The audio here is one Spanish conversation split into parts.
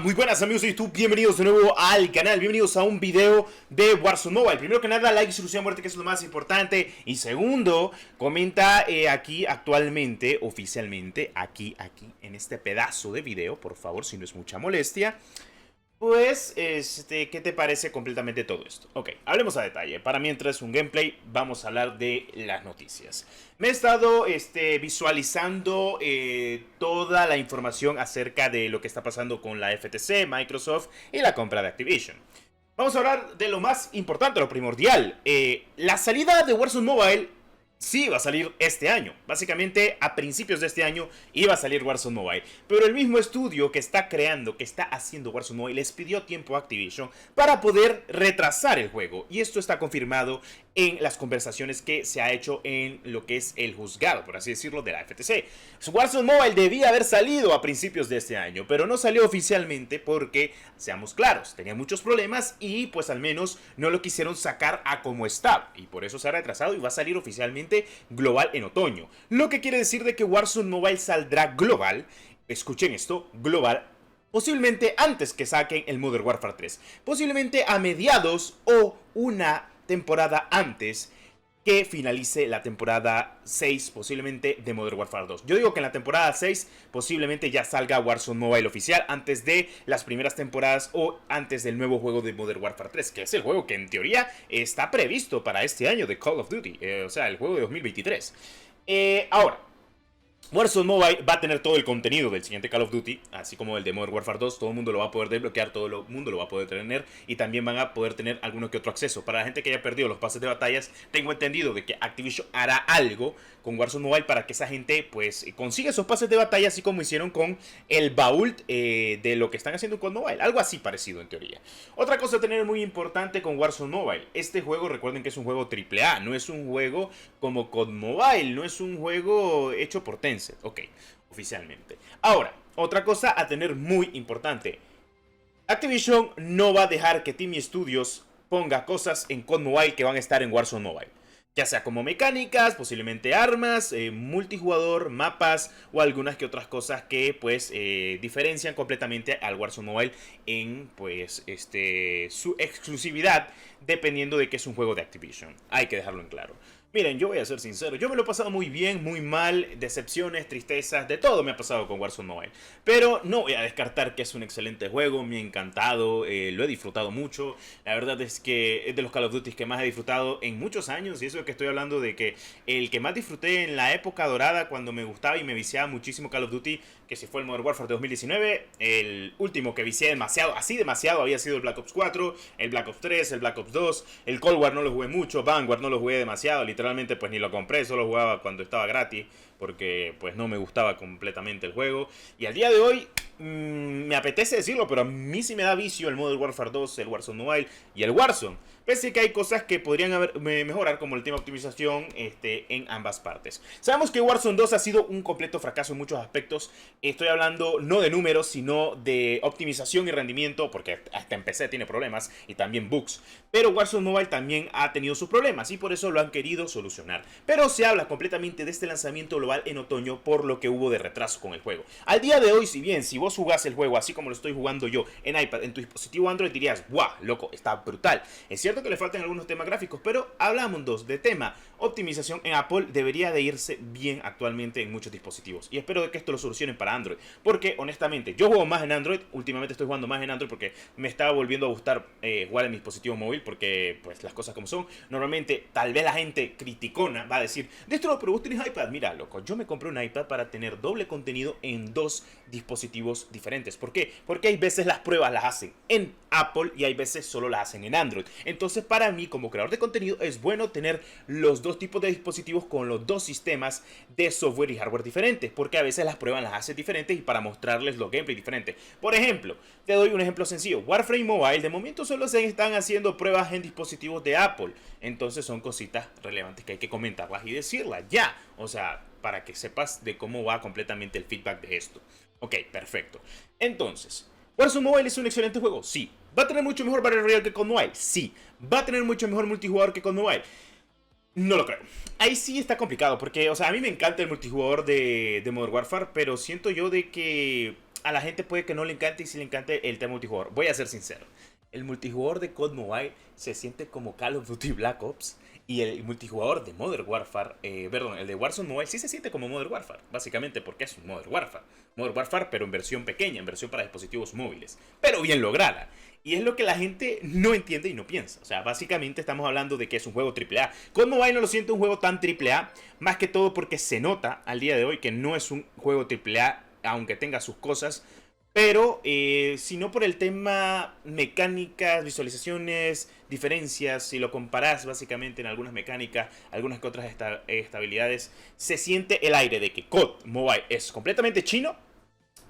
Muy buenas amigos de YouTube, bienvenidos de nuevo al canal, bienvenidos a un video de Warzone Mobile. Primero que nada, like, suscripción, muerte, que es lo más importante. Y segundo, comenta aquí actualmente, oficialmente, aquí en este pedazo de video, por favor, si no es mucha molestia. Pues, ¿qué te parece completamente todo esto? Ok, hablemos a detalle. Para mientras un gameplay, vamos a hablar de las noticias. Me he estado visualizando toda la información acerca de lo que está pasando con la FTC, Microsoft y la compra de Activision. Vamos a hablar de lo más importante, lo primordial. La salida de Warzone Mobile sí va a salir este año. Básicamente a principios de este año iba a salir Warzone Mobile. Pero el mismo estudio que está creando, que está haciendo Warzone Mobile, les pidió tiempo a Activision para poder retrasar el juego. Y esto está confirmado en las conversaciones que se ha hecho en lo que es el juzgado, por así decirlo, de la FTC. Warzone Mobile debía haber salido a principios de este año, pero no salió oficialmente porque, seamos claros, tenía muchos problemas y pues al menos no lo quisieron sacar a como estaba. Y por eso se ha retrasado y va a salir oficialmente global en otoño. Lo que quiere decir de que Warzone Mobile saldrá global, escuchen esto, global, posiblemente antes que saquen el Modern Warfare 3. Posiblemente a mediados o una temporada antes que finalice la temporada 6, posiblemente de Modern Warfare 2. Yo digo que en la temporada 6 posiblemente ya salga Warzone Mobile oficial antes de las primeras temporadas o antes del nuevo juego de Modern Warfare 3, que es el juego que en teoría está previsto para este año de Call of Duty, o sea, el juego de 2023. Ahora, Warzone Mobile va a tener todo el contenido del siguiente Call of Duty, así como el de Modern Warfare 2, todo el mundo lo va a poder desbloquear, todo el mundo lo va a poder tener y también van a poder tener alguno que otro acceso. Para la gente que haya perdido los pases de batallas, tengo entendido de que Activision hará algo con Warzone Mobile para que esa gente pues consiga esos pases de batalla, así como hicieron con el baúl de lo que están haciendo con Mobile, algo así parecido en teoría. Otra cosa a tener muy importante con Warzone Mobile, este juego recuerden que es un juego AAA, no es un juego como COD Mobile, no es un juego hecho por Tencent. Ok, oficialmente. Ahora, otra cosa a tener muy importante. Activision no va a dejar que Team Studios ponga cosas en COD Mobile que van a estar en Warzone Mobile. Ya sea como mecánicas, posiblemente armas, multijugador, mapas o algunas que otras cosas que pues diferencian completamente al Warzone Mobile en pues su exclusividad, dependiendo de que es un juego de Activision. Hay que dejarlo en claro. Miren, yo voy a ser sincero, yo me lo he pasado muy bien, muy mal, decepciones, tristezas, de todo me ha pasado con Warzone Mobile. Pero no voy a descartar que es un excelente juego, me ha encantado, lo he disfrutado mucho. La verdad es que es de los Call of Duty que más he disfrutado en muchos años. Y eso es que estoy hablando de que el que más disfruté en la época dorada, cuando me gustaba y me viciaba muchísimo Call of Duty, que si fue el Modern Warfare de 2019, el último que vicié demasiado, así demasiado, había sido el Black Ops 4, el Black Ops 3, el Black Ops 2, el Cold War no lo jugué mucho, Vanguard no lo jugué demasiado, literalmente pues ni lo compré, solo jugaba cuando estaba gratis, porque pues no me gustaba completamente el juego. Y al día de hoy, me apetece decirlo, pero a mí sí me da vicio el Modern Warfare 2, el Warzone Mobile y el Warzone. Pese a que hay cosas que podrían mejorar, como el tema de optimización en ambas partes. Sabemos que Warzone 2 ha sido un completo fracaso en muchos aspectos. Estoy hablando no de números, sino de optimización y rendimiento, porque hasta en PC tiene problemas y también bugs. Pero Warzone Mobile también ha tenido sus problemas y por eso lo han querido solucionar. Pero se habla completamente de este lanzamiento global en otoño por lo que hubo de retraso con el juego. Al día de hoy, si vos jugás el juego así como lo estoy jugando yo en iPad, en tu dispositivo Android, dirías, ¡guau, loco, está brutal! Es cierto que le faltan algunos temas gráficos, pero hablamos de tema optimización en Apple, debería de irse bien actualmente en muchos dispositivos. Y espero que esto lo solucionen para Android, porque honestamente yo juego más en Android, últimamente estoy jugando más en Android porque me estaba volviendo a gustar jugar en mi dispositivo móvil, porque pues las cosas como son. Normalmente tal vez la gente criticona va a decir, Destro, pero vos tenés iPad. Mira, loco, yo me compré un iPad para tener doble contenido en dos dispositivos diferentes. ¿Por qué? Porque hay veces las pruebas las hacen en Apple y hay veces solo las hacen en Android. Entonces para mí como creador de contenido es bueno tener los dos tipos de dispositivos con los dos sistemas de software y hardware diferentes, porque a veces las pruebas las hace diferentes y para mostrarles los gameplays diferentes. Por ejemplo, te doy un ejemplo sencillo. Warframe Mobile de momento solo se están haciendo pruebas en dispositivos de Apple. Entonces son cositas relevantes que hay que comentarlas y decirlas ya. O sea, para que sepas de cómo va completamente el feedback de esto. Ok, perfecto. Entonces, Warzone Mobile es un excelente juego, sí. ¿Va a tener mucho mejor Battle Royale que COD Mobile? Sí. ¿Va a tener mucho mejor multijugador que COD Mobile? No lo creo. Ahí sí está complicado, porque, o sea, a mí me encanta el multijugador de Modern Warfare, pero siento yo de que a la gente puede que no le encante y si le encante el tema multijugador. Voy a ser sincero. El multijugador de COD Mobile se siente como Call of Duty Black Ops. Y el multijugador de Modern Warfare, perdón, el de Warzone Mobile sí se siente como Modern Warfare. Básicamente porque es un Modern Warfare. Modern Warfare pero en versión pequeña, en versión para dispositivos móviles. Pero bien lograda. Y es lo que la gente no entiende y no piensa. O sea, básicamente estamos hablando de que es un juego AAA. COD Mobile no lo siento un juego tan AAA. Más que todo porque se nota al día de hoy que no es un juego AAA. Aunque tenga sus cosas. Pero, si no por el tema mecánicas, visualizaciones, diferencias, si lo comparas básicamente en algunas mecánicas, algunas que otras estabilidades, se siente el aire de que COD Mobile es completamente chino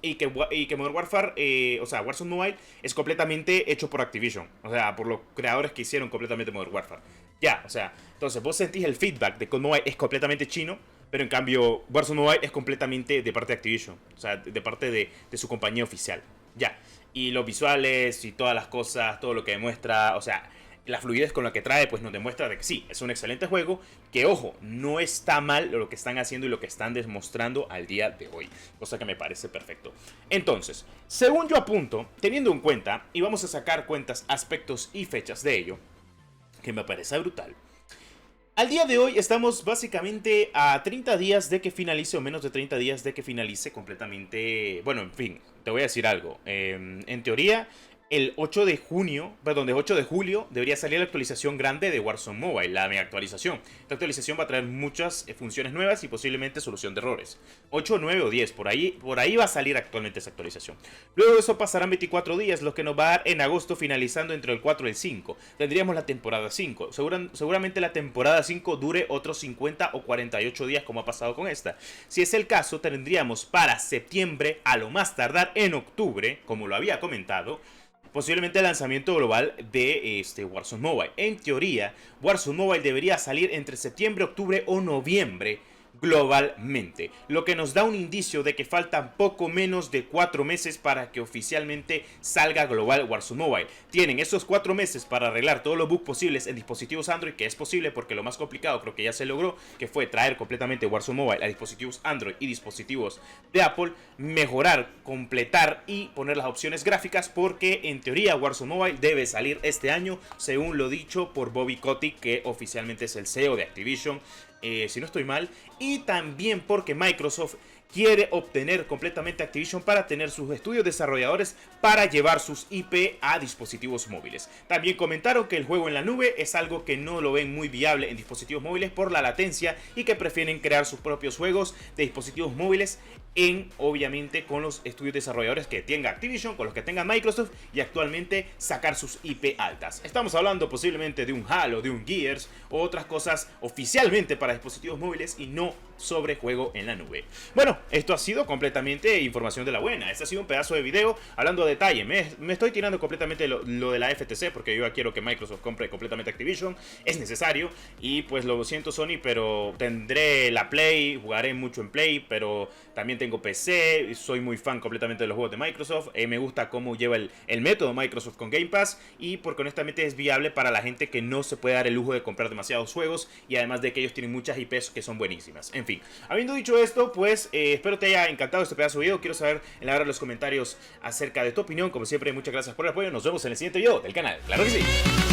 y que Modern Warfare, o sea, Warzone Mobile es completamente hecho por Activision. O sea, por los creadores que hicieron completamente Modern Warfare. Ya, o sea, entonces vos sentís el feedback de COD Mobile es completamente chino. Pero en cambio, Warzone Mobile es completamente de parte de Activision. O sea, de parte de su compañía oficial. Ya. Y los visuales y todas las cosas, todo lo que demuestra, o sea, la fluidez con la que trae, pues nos demuestra de que sí, es un excelente juego. Que, ojo, no está mal lo que están haciendo y lo que están demostrando al día de hoy. Cosa que me parece perfecto. Entonces, según yo apunto, teniendo en cuenta, y vamos a sacar cuentas, aspectos y fechas de ello, que me parece brutal. Al día de hoy estamos básicamente a 30 días de que finalice, o menos de 30 días de que finalice completamente. Bueno, en fin, te voy a decir algo. En teoría, el 8 de junio, perdón, de 8 de julio debería salir la actualización grande de Warzone Mobile, la mega actualización. Esta actualización va a traer muchas funciones nuevas y posiblemente solución de errores. 8, 9 o 10, por ahí va a salir actualmente esa actualización. Luego de eso pasarán 24 días, lo que nos va a dar en agosto, finalizando entre el 4 y el 5. Tendríamos la temporada 5. Seguramente la temporada 5 dure otros 50 o 48 días como ha pasado con esta. Si es el caso, tendríamos para septiembre, a lo más tardar en octubre, como lo había comentado, posiblemente el lanzamiento global de Warzone Mobile. En teoría, Warzone Mobile debería salir entre septiembre, octubre o noviembre globalmente, lo que nos da un indicio de que faltan poco menos de 4 meses para que oficialmente salga global Warzone Mobile. Tienen esos 4 meses para arreglar todos los bugs posibles en dispositivos Android, que es posible porque lo más complicado creo que ya se logró, que fue traer completamente Warzone Mobile a dispositivos Android y dispositivos de Apple, mejorar, completar y poner las opciones gráficas, porque en teoría Warzone Mobile debe salir este año, según lo dicho por Bobby Kotick, que oficialmente es el CEO de Activision, si no estoy mal, y también porque Microsoft quiere obtener completamente Activision para tener sus estudios desarrolladores para llevar sus IP a dispositivos móviles. También comentaron que el juego en la nube es algo que no lo ven muy viable en dispositivos móviles por la latencia y que prefieren crear sus propios juegos de dispositivos móviles obviamente con los estudios desarrolladores que tenga Activision, con los que tenga Microsoft, y actualmente sacar sus IP altas. Estamos hablando posiblemente de un Halo, de un Gears o otras cosas oficialmente para dispositivos móviles y no sobre juego en la nube. Bueno, esto ha sido completamente información de la buena. Este ha sido un pedazo de video hablando a detalle. Me estoy tirando completamente lo de la FTC porque yo ya quiero que Microsoft compre completamente Activision. Es necesario y pues lo siento Sony, pero tendré la Play, jugaré mucho en Play, pero también tengo PC, soy muy fan completamente de los juegos de Microsoft. Me gusta cómo lleva el método Microsoft con Game Pass y porque honestamente es viable para la gente que no se puede dar el lujo de comprar demasiados juegos y además de que ellos tienen muchas IPs que son buenísimas. En fin, habiendo dicho esto, pues espero te haya encantado este pedazo de video. Quiero saber en la hora de los comentarios acerca de tu opinión. Como siempre, muchas gracias por el apoyo. Nos vemos en el siguiente video del canal. ¡Claro que sí!